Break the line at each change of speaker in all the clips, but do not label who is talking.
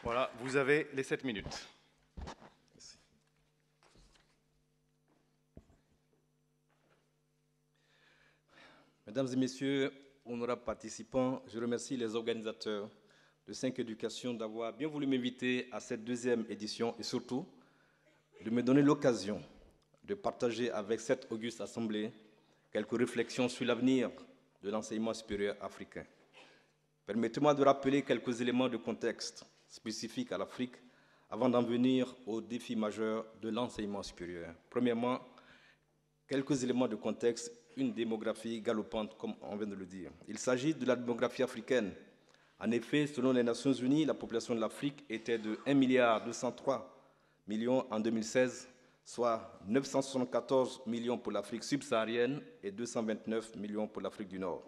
Voilà, vous avez les 7 minutes.
Merci. Mesdames et messieurs, honorables participants, je remercie les organisateurs de 5 Éducation d'avoir bien voulu m'inviter à cette deuxième édition et surtout de me donner l'occasion de partager avec cette auguste assemblée quelques réflexions sur l'avenir de l'enseignement supérieur africain. Permettez-moi de rappeler quelques éléments de contexte spécifiques à l'Afrique avant d'en venir aux défis majeurs de l'enseignement supérieur. Premièrement, quelques éléments de contexte, une démographie galopante, comme on vient de le dire. Il s'agit de la démographie africaine. En effet, selon les Nations Unies, la population de l'Afrique était de 1,203 milliard en 2016, soit 974 millions pour l'Afrique subsaharienne et 229 millions pour l'Afrique du Nord.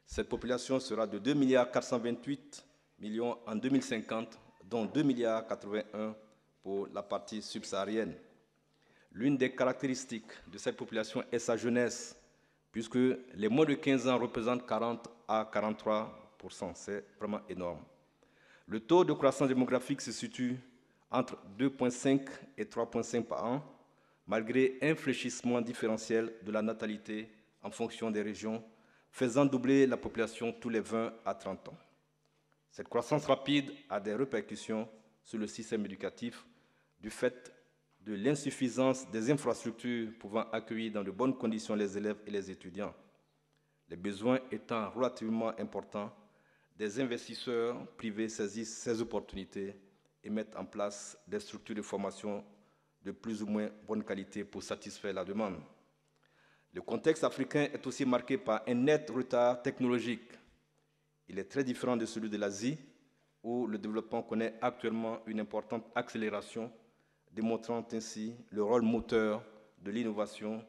Cette population sera de 2,428 milliards en 2050, dont 2,81 milliards pour la partie subsaharienne. L'une des caractéristiques de cette population est sa jeunesse, puisque les moins de 15 ans représentent 40 à 43%. C'est vraiment énorme. Le taux de croissance démographique se situe entre 2,5 et 3,5 par an, malgré un fléchissement différentiel de la natalité en fonction des régions, faisant doubler la population tous les 20 à 30 ans. Cette croissance rapide a des répercussions sur le système éducatif du fait de l'insuffisance des infrastructures pouvant accueillir dans de bonnes conditions les élèves et les étudiants. Les besoins étant relativement importants, des investisseurs privés saisissent ces opportunités et mettent en place des structures de formation de plus ou moins bonne qualité pour satisfaire la demande. Le contexte africain est aussi marqué par un net retard technologique. Il est très différent de celui de l'Asie, où le développement connaît actuellement une importante accélération, démontrant ainsi le rôle moteur de l'innovation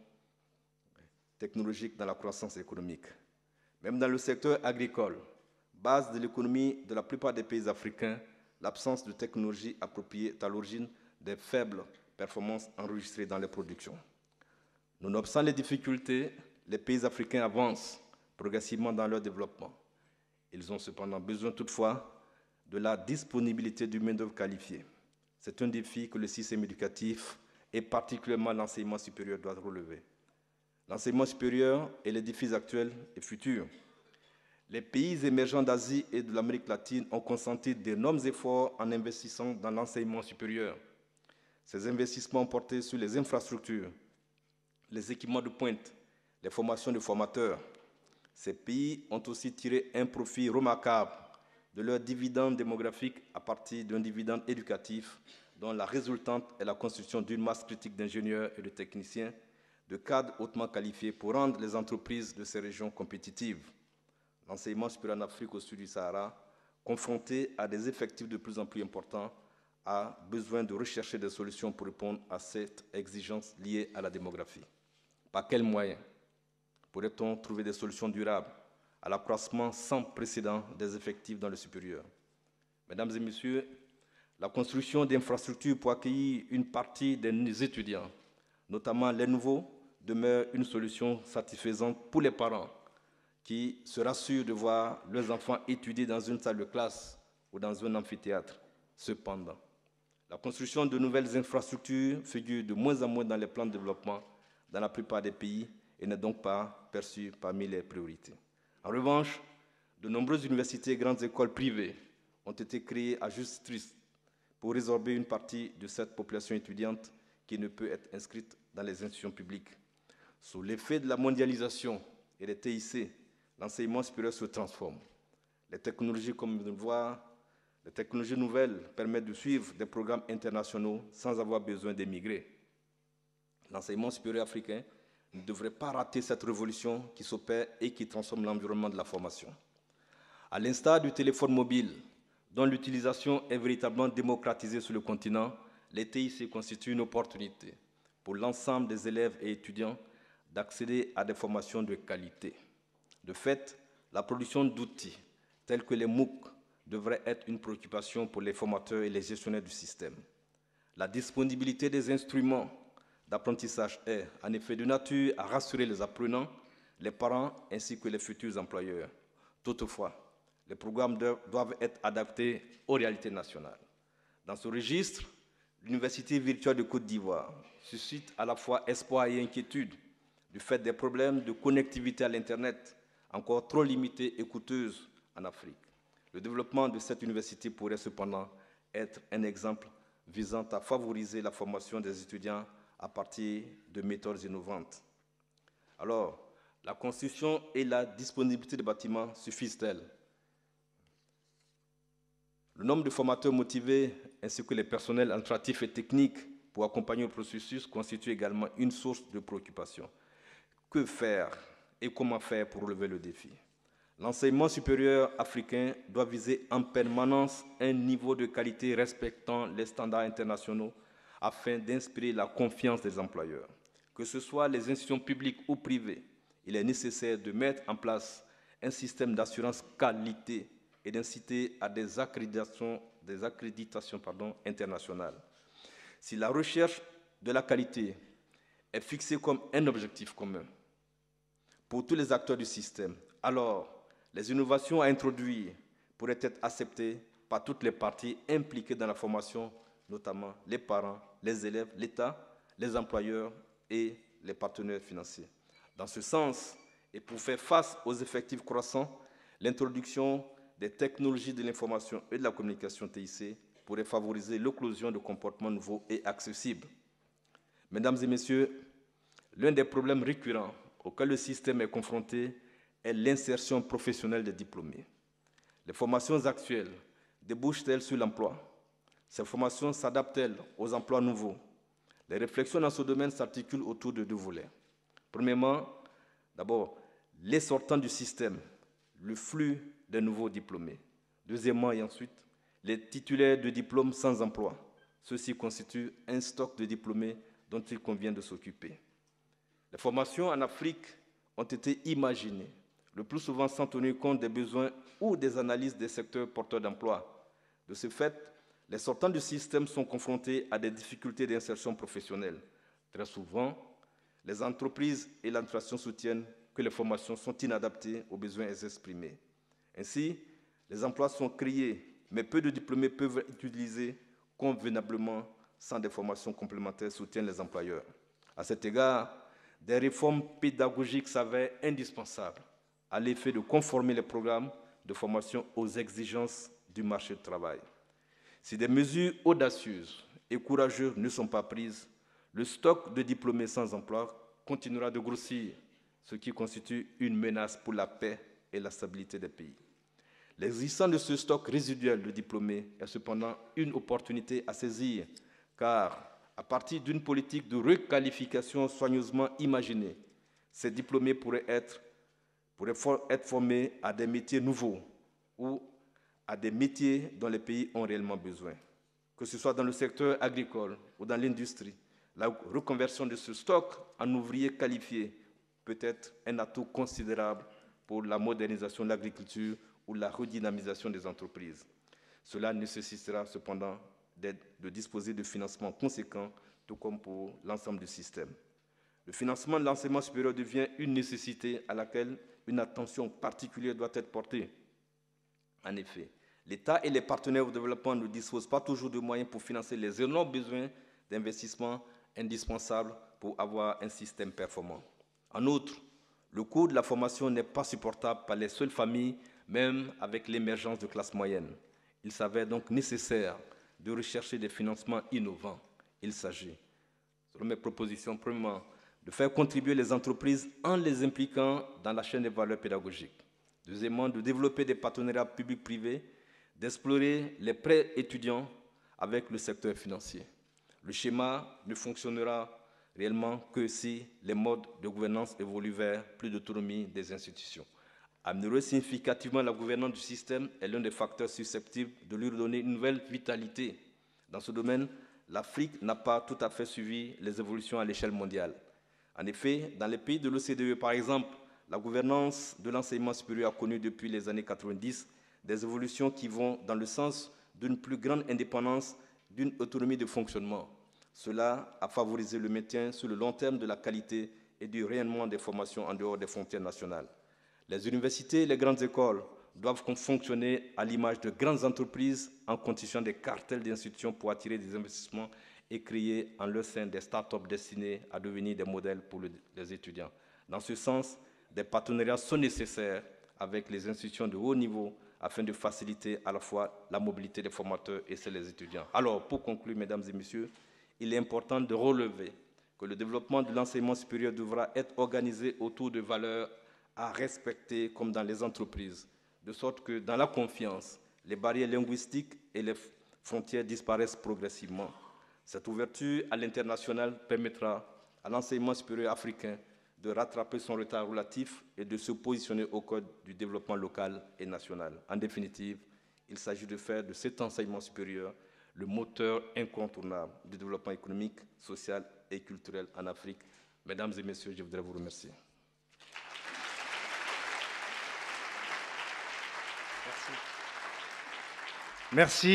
technologique dans la croissance économique. Même dans le secteur agricole, base de l'économie de la plupart des pays africains, l'absence de technologie appropriée est à l'origine des faibles performances enregistrées dans les productions. Nonobstant les difficultés, les pays africains avancent progressivement dans leur développement. Ils ont cependant besoin toutefois de la disponibilité d'une main-d'œuvre qualifiée. C'est un défi que le système éducatif et particulièrement l'enseignement supérieur doit relever. L'enseignement supérieur et les défis actuels et futurs. Les pays émergents d'Asie et de l'Amérique latine ont consenti d'énormes efforts en investissant dans l'enseignement supérieur. Ces investissements ont porté sur les infrastructures, les équipements de pointe, les formations de formateurs. Ces pays ont aussi tiré un profit remarquable de leur dividende démographique à partir d'un dividende éducatif dont la résultante est la construction d'une masse critique d'ingénieurs et de techniciens, de cadres hautement qualifiés pour rendre les entreprises de ces régions compétitives. L'enseignement supérieur en Afrique au sud du Sahara, confronté à des effectifs de plus en plus importants, a besoin de rechercher des solutions pour répondre à cette exigence liée à la démographie. Par quels moyens pourrait-on trouver des solutions durables à l'accroissement sans précédent des effectifs dans le supérieur? Mesdames et messieurs, la construction d'infrastructures pour accueillir une partie des étudiants, notamment les nouveaux, demeure une solution satisfaisante pour les parents qui se rassurent de voir leurs enfants étudier dans une salle de classe ou dans un amphithéâtre. Cependant, la construction de nouvelles infrastructures figure de moins en moins dans les plans de développement dans la plupart des pays et n'est donc pas perçue parmi les priorités. En revanche, de nombreuses universités et grandes écoles privées ont été créées à juste titre pour résorber une partie de cette population étudiante qui ne peut être inscrite dans les institutions publiques. Sous l'effet de la mondialisation et des TIC, l'enseignement supérieur se transforme. Les technologies, comme vous le voyez, les technologies nouvelles permettent de suivre des programmes internationaux sans avoir besoin d'émigrer. L'enseignement supérieur africain ne devrait pas rater cette révolution qui s'opère et qui transforme l'environnement de la formation. À l'instar du téléphone mobile, dont l'utilisation est véritablement démocratisée sur le continent, les TIC constituent une opportunité pour l'ensemble des élèves et étudiants d'accéder à des formations de qualité. De fait, la production d'outils tels que les MOOC devrait être une préoccupation pour les formateurs et les gestionnaires du système. La disponibilité des instruments d'apprentissage est en effet de nature à rassurer les apprenants, les parents ainsi que les futurs employeurs. Toutefois, Les programmes doivent être adaptés aux réalités nationales. Dans ce registre, l'Université virtuelle de Côte d'Ivoire suscite à la fois espoir et inquiétude du fait des problèmes de connectivité à l'Internet encore trop limitées et coûteuses en Afrique. Le développement de cette université pourrait cependant être un exemple visant à favoriser la formation des étudiants à partir de méthodes innovantes. Alors, la construction et la disponibilité des bâtiments suffisent-elles? Le nombre de formateurs motivés ainsi que les personnels administratifs et techniques pour accompagner le processus constitue également une source de préoccupation. Que faire et comment faire pour relever le défi? L'enseignement supérieur africain doit viser en permanence un niveau de qualité respectant les standards internationaux afin d'inspirer la confiance des employeurs. Que ce soit les institutions publiques ou privées, il est nécessaire de mettre en place un système d'assurance qualité et d'inciter à des accréditations internationales. Si la recherche de la qualité est fixée comme un objectif commun pour tous les acteurs du système, alors les innovations à introduire pourraient être acceptées par toutes les parties impliquées dans la formation, notamment les parents, les élèves, l'État, les employeurs et les partenaires financiers. Dans ce sens, et pour faire face aux effectifs croissants, l'introduction des technologies de l'information et de la communication TIC pourrait favoriser l'éclosion de comportements nouveaux et accessibles. Mesdames et messieurs, l'un des problèmes récurrents auxquels le système est confronté est l'insertion professionnelle des diplômés. Les formations actuelles débouchent-elles sur l'emploi? Ces formations s'adaptent-elles aux emplois nouveaux? Les réflexions dans ce domaine s'articulent autour de deux volets. Premièrement, d'abord, les sortants du système, le flux des nouveaux diplômés. Deuxièmement et ensuite, les titulaires de diplômes sans emploi. Ceux-ci constituent un stock de diplômés dont il convient de s'occuper. Les formations en Afrique ont été imaginées, le plus souvent sans tenir compte des besoins ou des analyses des secteurs porteurs d'emploi. De ce fait, les sortants du système sont confrontés à des difficultés d'insertion professionnelle. Très souvent, les entreprises et l'administration soutiennent que les formations sont inadaptées aux besoins exprimés. Ainsi, les emplois sont créés, mais peu de diplômés peuvent être utilisés convenablement sans des formations complémentaires, soutiennent les employeurs. À cet égard, des réformes pédagogiques s'avèrent indispensables à l'effet de conformer les programmes de formation aux exigences du marché du travail. Si des mesures audacieuses et courageuses ne sont pas prises, le stock de diplômés sans emploi continuera de grossir, ce qui constitue une menace pour la paix et la stabilité des pays. L'existence de ce stock résiduel de diplômés est cependant une opportunité à saisir, car à partir d'une politique de requalification soigneusement imaginée, ces diplômés pourraient être formés à des métiers nouveaux ou à des métiers dont les pays ont réellement besoin. Que ce soit dans le secteur agricole ou dans l'industrie, la reconversion de ce stock en ouvriers qualifiés peut être un atout considérable pour la modernisation de l'agriculture ou la redynamisation des entreprises. Cela nécessitera cependant de disposer de financements conséquents, tout comme pour l'ensemble du système. Le financement de l'enseignement supérieur devient une nécessité à laquelle une attention particulière doit être portée. En effet, l'État et les partenaires au développement ne disposent pas toujours de moyens pour financer les énormes besoins d'investissement indispensables pour avoir un système performant. En outre, le coût de la formation n'est pas supportable par les seules familles, même avec l'émergence de classes moyennes. Il s'avère donc nécessaire de rechercher des financements innovants. Il s'agit, selon mes propositions, premièrement, de faire contribuer les entreprises en les impliquant dans la chaîne des valeurs pédagogiques. Deuxièmement, de développer des partenariats publics-privés, d'explorer les prêts étudiants avec le secteur financier. Le schéma ne fonctionnera réellement que si les modes de gouvernance évoluent vers plus d'autonomie des institutions. Améliorer significativement la gouvernance du système est l'un des facteurs susceptibles de lui redonner une nouvelle vitalité. Dans ce domaine, l'Afrique n'a pas tout à fait suivi les évolutions à l'échelle mondiale. En effet, dans les pays de l'OCDE, par exemple, la gouvernance de l'enseignement supérieur a connu depuis les années 90 des évolutions qui vont dans le sens d'une plus grande indépendance, d'une autonomie de fonctionnement. Cela a favorisé le maintien sur le long terme de la qualité et du rayonnement des formations en dehors des frontières nationales. Les universités et les grandes écoles doivent fonctionner à l'image de grandes entreprises en constituant des cartels d'institutions pour attirer des investissements et créer en leur sein des start-up destinées à devenir des modèles pour les étudiants. Dans ce sens, des partenariats sont nécessaires avec les institutions de haut niveau afin de faciliter à la fois la mobilité des formateurs et celle des étudiants. Alors, pour conclure, mesdames et messieurs, il est important de relever que le développement de l'enseignement supérieur devra être organisé autour de valeurs à respecter comme dans les entreprises, de sorte que dans la confiance, les barrières linguistiques et les frontières disparaissent progressivement. Cette ouverture à l'international permettra à l'enseignement supérieur africain de rattraper son retard relatif et de se positionner au code du développement local et national. En définitive, il s'agit de faire de cet enseignement supérieur le moteur incontournable du développement économique, social et culturel en Afrique. Mesdames et messieurs, je voudrais vous remercier.
Merci.